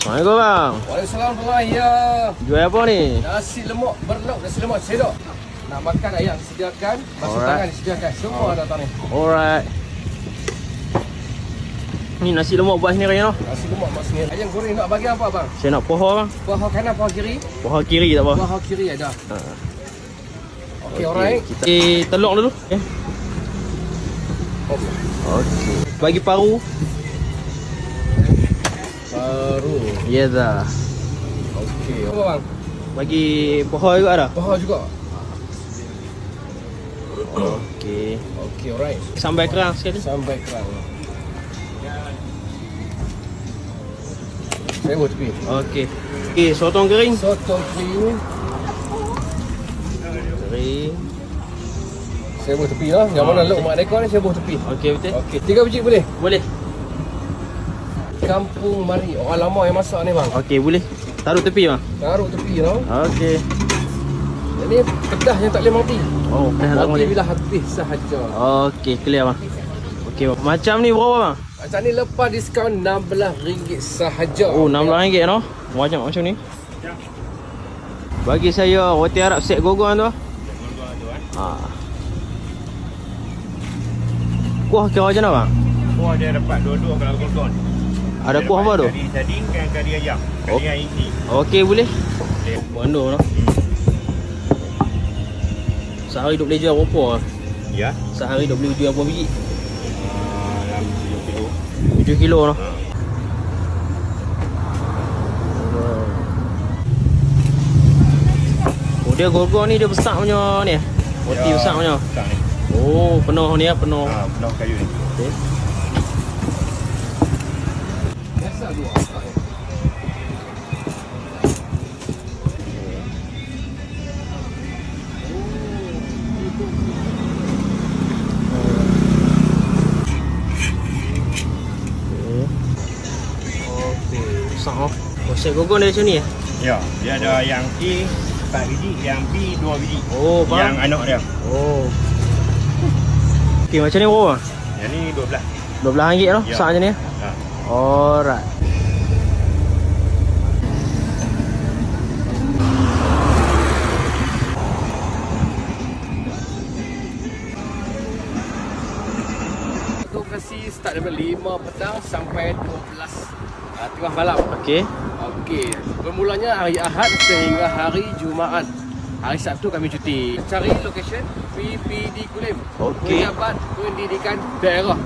Assalamualaikum bang. Waalaikumsalam bang. Ya. Jual apa ni? Nasi lemak berlauk, nasi lemak sedap. Nak makan ayam disediakan, basuh Alright. tangan disediakan. Semua ada datang ni. Alright. Ni nasi lemak buat sendiri no? Nasi lemak mak sendiri. Ayam goreng nak bagi apa bang? Saya nak poha bang. Paha kanan, paha kiri. Poha kiri tak apa. Paha kiri ada. Ha. Okey, alright. Kita telur dulu. Okay. Okey. Bagi paru. Baru. Ya dah. Okey. Apa bang? Bagi poha juga ada. Paha juga. Okey. Okey, alright. Sambal kerang sekali. Sampai kerang. Saya buat tepi. Okey. Okey, sotong kering. Sotong kering. Kering. Saya buat tepi lah. Yang mana luk mak dekor ni saya buat tepi. Okey betul. Okey, 3 biji boleh? Boleh. Kampung Mari. Orang lama yang masak ni bang. Okey boleh. Taruh tepi bang. Taruh tepi tau. Okey. Ini pedas yang tak boleh mati. Oh, dah tak Mati boleh. bila habis sahaja. Okey, clear bang. Okey bang. Macam ni berapa bang? Macam ni lepas diskaun RM16 sahaja. Oh, RM16 no. Macam ni. Bagi saya roti Arab set gogon tu. Ha. Kuah kira macam mana bang? Kuah dia dapat dua-dua kalau golgon. Ada kuah apa tu? Kari sardin dan kari ayam. Kari ayam ini. Okey boleh. Boleh. Bondo no. Sehari duk boleh jual berapa? Ya. Sehari duk boleh jual berapa biji? Dalam 7 kilo. 7 kilo no. Oh dia gorgon ni dia besar punya ni. Roti Ya, besar punya. besar ni. Oh penuh ni ya, penuh. Penuh kayu ni. Okey. Biasa dua. Okey, besar oh. Oh set gorgon dia macam ni eh? Ya, dia ada yang A 4 biji, yang B 2 biji. Oh, faham. Yang anak dia. Oh. Okey, macam ni berapa? Yang ni 12. RM12 no, Ya. besar macam ni. Ha. Alright. Aku kasi start daripada 5 petang sampai 12 tengah malam. Okey. Okey. Bermulanya hari Ahad sehingga hari Jumaat. Hari Sabtu kami cuti. Cari location PPD Kulim. Okey. Pejabat Pendidikan Daerah.